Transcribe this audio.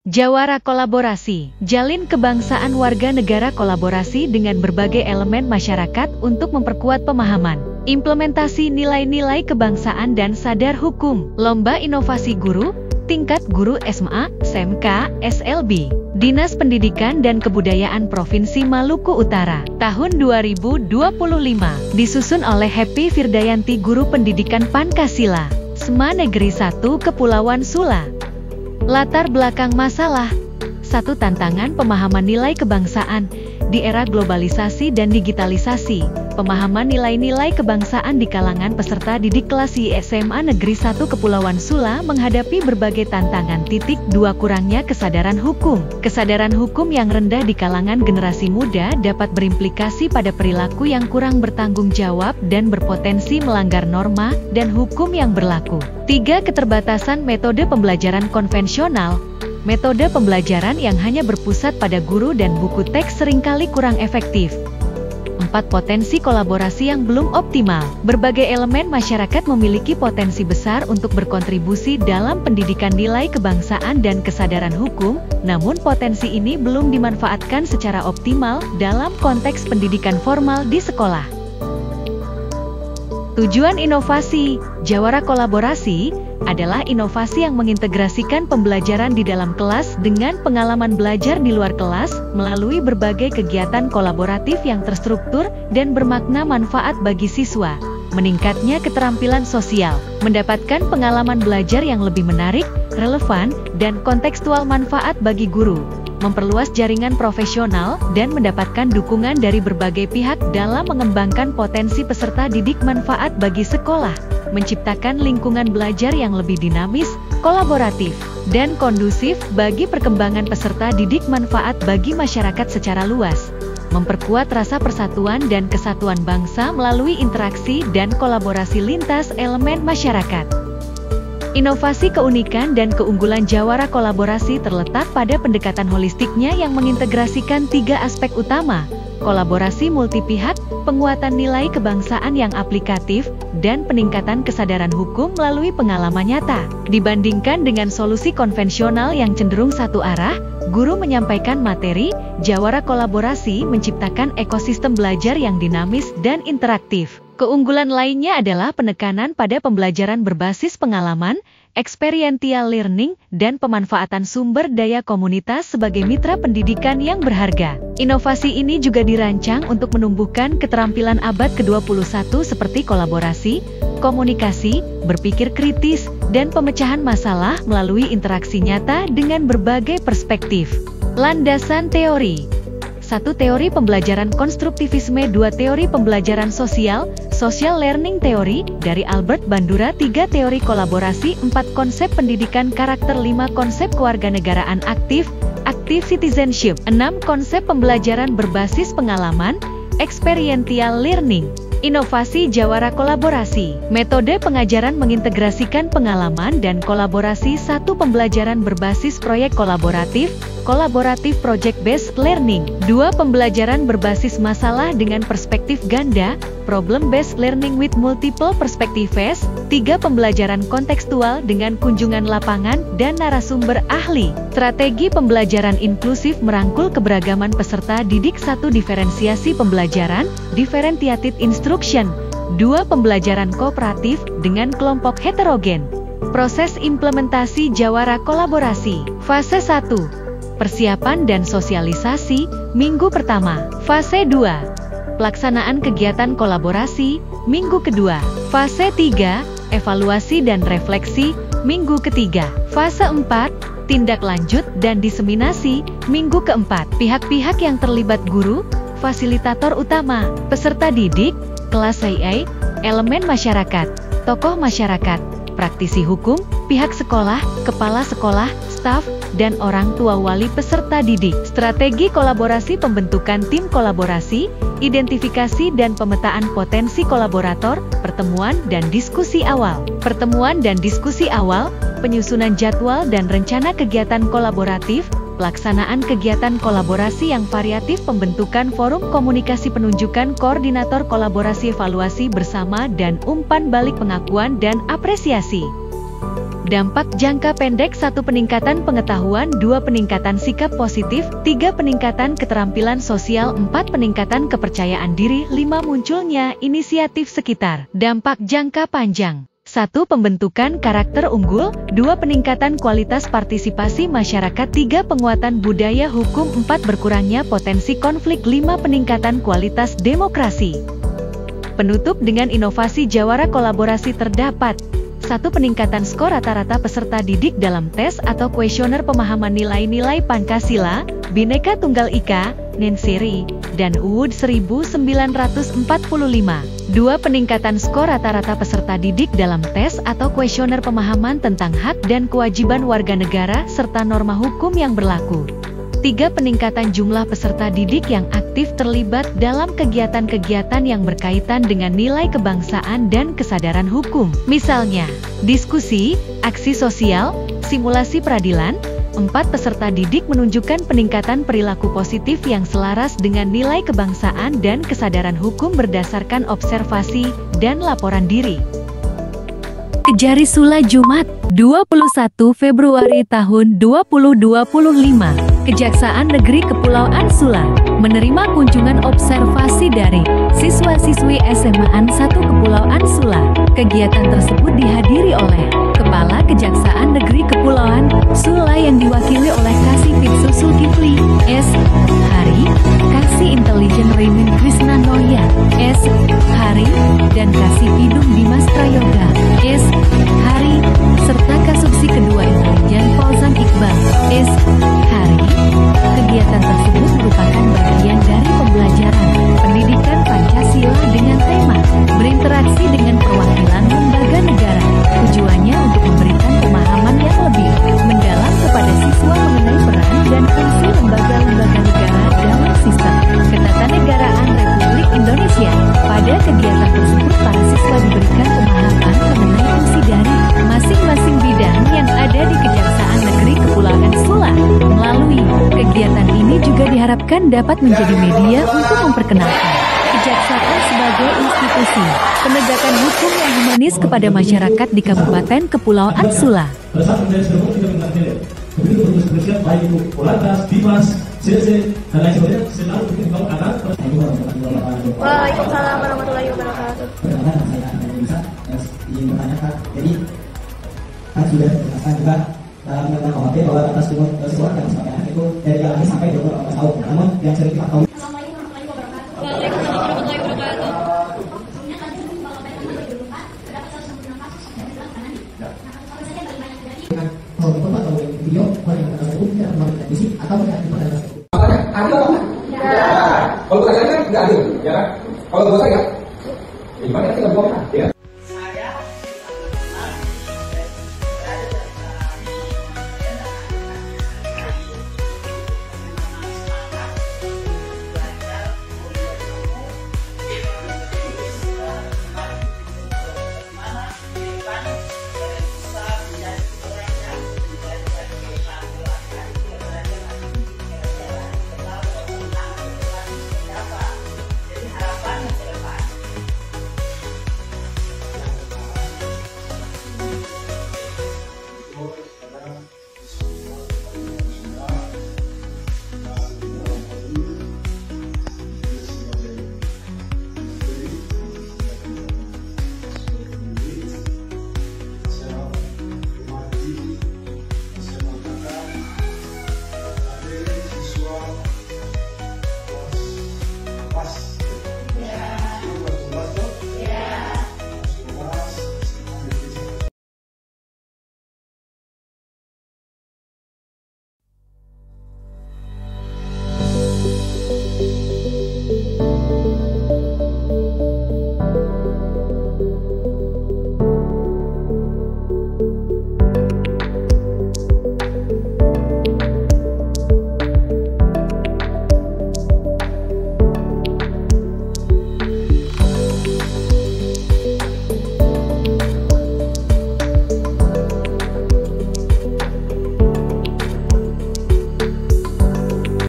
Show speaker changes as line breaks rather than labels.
Jawara kolaborasi, jalin kebangsaan warga negara kolaborasi dengan berbagai elemen masyarakat untuk memperkuat pemahaman, implementasi nilai-nilai kebangsaan dan sadar hukum. Lomba Inovasi Guru, tingkat guru SMA, SMK, SLB, Dinas Pendidikan dan Kebudayaan Provinsi Maluku Utara, tahun 2025, disusun oleh Happy Firdayanti, Guru Pendidikan Pancasila, SMA Negeri 1 Kepulauan Sula. Latar belakang masalah. 1. Tantangan pemahaman nilai kebangsaan di era globalisasi dan digitalisasi. Pemahaman nilai-nilai kebangsaan di kalangan peserta didik kelas SMA Negeri 1 Kepulauan Sula menghadapi berbagai tantangan. 2. Kurangnya kesadaran hukum. Kesadaran hukum yang rendah di kalangan generasi muda dapat berimplikasi pada perilaku yang kurang bertanggung jawab dan berpotensi melanggar norma dan hukum yang berlaku. 3. Keterbatasan metode pembelajaran konvensional. Metode pembelajaran yang hanya berpusat pada guru dan buku teks seringkali kurang efektif. 4. Potensi kolaborasi yang belum optimal. Berbagai elemen masyarakat memiliki potensi besar untuk berkontribusi dalam pendidikan nilai kebangsaan dan kesadaran hukum, namun potensi ini belum dimanfaatkan secara optimal dalam konteks pendidikan formal di sekolah. Tujuan inovasi Jawara kolaborasi adalah inovasi yang mengintegrasikan pembelajaran di dalam kelas dengan pengalaman belajar di luar kelas melalui berbagai kegiatan kolaboratif yang terstruktur dan bermakna manfaat bagi siswa. Meningkatnya keterampilan sosial, mendapatkan pengalaman belajar yang lebih menarik, relevan, dan kontekstual manfaat bagi guru. Memperluas jaringan profesional dan mendapatkan dukungan dari berbagai pihak dalam mengembangkan potensi peserta didik manfaat bagi sekolah, menciptakan lingkungan belajar yang lebih dinamis, kolaboratif, dan kondusif bagi perkembangan peserta didik manfaat bagi masyarakat secara luas, memperkuat rasa persatuan dan kesatuan bangsa melalui interaksi dan kolaborasi lintas elemen masyarakat. Inovasi, keunikan dan keunggulan Jawara kolaborasi terletak pada pendekatan holistiknya yang mengintegrasikan 3 aspek utama: kolaborasi multipihak, penguatan nilai kebangsaan yang aplikatif, dan peningkatan kesadaran hukum melalui pengalaman nyata. Dibandingkan dengan solusi konvensional yang cenderung satu arah, guru menyampaikan materi, Jawara kolaborasi menciptakan ekosistem belajar yang dinamis dan interaktif. Keunggulan lainnya adalah penekanan pada pembelajaran berbasis pengalaman, experiential learning, dan pemanfaatan sumber daya komunitas sebagai mitra pendidikan yang berharga. Inovasi ini juga dirancang untuk menumbuhkan keterampilan abad ke-21 seperti kolaborasi, komunikasi, berpikir kritis, dan pemecahan masalah melalui interaksi nyata dengan berbagai perspektif. Landasan teori. 1. Teori pembelajaran konstruktivisme. 2. Teori pembelajaran sosial, social learning theory, dari Albert Bandura. 3. Teori kolaborasi. 4. Konsep pendidikan karakter. 5. Konsep kewarganegaraan aktif, active citizenship. 6. Konsep pembelajaran berbasis pengalaman, experiential learning. Inovasi Jawara kolaborasi. Metode pengajaran mengintegrasikan pengalaman dan kolaborasi. 1. Pembelajaran berbasis proyek kolaboratif, collaborative project-based learning. 2. Pembelajaran berbasis masalah dengan perspektif ganda, problem-based learning with multiple perspectives. 3. Pembelajaran kontekstual dengan kunjungan lapangan dan narasumber ahli. Strategi pembelajaran inklusif merangkul keberagaman peserta didik. 1. Diferensiasi pembelajaran, differentiated instruction. 2. Pembelajaran kooperatif dengan kelompok heterogen. Proses implementasi Jawara kolaborasi. Fase 1. Persiapan dan sosialisasi, minggu pertama. Fase 2. Pelaksanaan kegiatan kolaborasi, minggu kedua. Fase 3. Evaluasi dan refleksi, minggu ketiga. Fase 4. Tindak lanjut dan diseminasi, minggu keempat. Pihak-pihak yang terlibat: guru, fasilitator utama, peserta didik, kelas IA, elemen masyarakat, tokoh masyarakat, praktisi hukum, pihak sekolah, kepala sekolah, staf, dan orang tua wali peserta didik. Strategi kolaborasi: pembentukan tim kolaborasi, identifikasi dan pemetaan potensi kolaborator, pertemuan dan diskusi awal. Pertemuan dan diskusi awal, penyusunan jadwal dan rencana kegiatan kolaboratif, pelaksanaan kegiatan kolaborasi yang variatif, pembentukan forum komunikasi, penunjukan koordinator kolaborasi, evaluasi bersama dan umpan balik pengakuan dan apresiasi. Dampak jangka pendek: 1. Peningkatan pengetahuan, 2. Peningkatan sikap positif, 3. Peningkatan keterampilan sosial, 4. Peningkatan kepercayaan diri, 5. Munculnya inisiatif sekitar. Dampak jangka panjang: 1. Pembentukan karakter unggul, 2. Peningkatan kualitas partisipasi masyarakat, 3. Penguatan budaya hukum, 4. Berkurangnya potensi konflik, 5. Peningkatan kualitas demokrasi. Penutup dengan inovasi jawara kolaborasi terdapat: 1. Peningkatan skor rata-rata peserta didik dalam tes atau kuesioner pemahaman nilai-nilai Pancasila, Bhinneka Tunggal Ika, NNSRI, dan UUD 1945. 2. Peningkatan skor rata-rata peserta didik dalam tes atau kuesioner pemahaman tentang hak dan kewajiban warga negara serta norma hukum yang berlaku. 3. Peningkatan jumlah peserta didik yang aktif terlibat dalam kegiatan-kegiatan yang berkaitan dengan nilai kebangsaan dan kesadaran hukum. Misalnya, diskusi, aksi sosial, simulasi peradilan. 4. Peserta didik menunjukkan peningkatan perilaku positif yang selaras dengan nilai kebangsaan dan kesadaran hukum berdasarkan observasi dan laporan diri. Kejari Sula, Jumat, 21 Februari tahun 2025. Kejaksaan Negeri Kepulauan Sula menerima kunjungan observasi dari siswa-siswi SMA-an 1 Kepulauan Sula. Kegiatan tersebut dihadiri oleh Kepala Kejaksaan Negeri Kepulauan Sula yang diwakili oleh Kasifit Zulkifli S. Hari, Kasih Intelijen Raymond Krishna Noya S. Hari, dan Kasih Idung Dimas Prayoga S. Hari, serta Kasubsi Kedua Intelijen Fauzan Iqbal S. Hari. Kegiatan tersebut merupakan bagian dari pembelajaran pendidikan Pancasila dengan tema berinteraksi dengan perwakilan lembaga negara. Tujuannya untuk memberikan pemahaman yang lebih mendalam kepada siswa mengenai peran dan fungsi lembaga-lembaga negara dalam sistem ketatanegaraan Republik Indonesia. Pada kegiatan tersebut, para siswa diberikan pemahaman mengenai fungsi dari masing-masing bidang yang ada di Kejaksaan Negeri Kepulauan Sula. Melalui kegiatan ini juga diharapkan dapat menjadi media untuk memperkenalkan kejaksaan sebagai institusi penegakan hukum yang humanis kepada masyarakat di Kabupaten Kepulauan Sula.
Waalaikumsalam warahmatullahi wabarakatuh.
Perkenalkan, saya Anissa yang ingin bertanyakan. Jadi kan sudah dijelaskan juga dalam undang-undang KUHP bahwa batas umur seseorang yang disampaikan itu dari 18 sampai 24 tahun. Namun yang sering kita tahu.
Waalaikumsalam warahmatullahi wabarakatuh.
Dengan foto atau video yang tersebut tidak memberikan visi atau tidak diperkenalkan.
Adil apa? Ya. Kalau bukan saya kan nggak adil, ya kan? Kalau buat saya, gimana kita buat?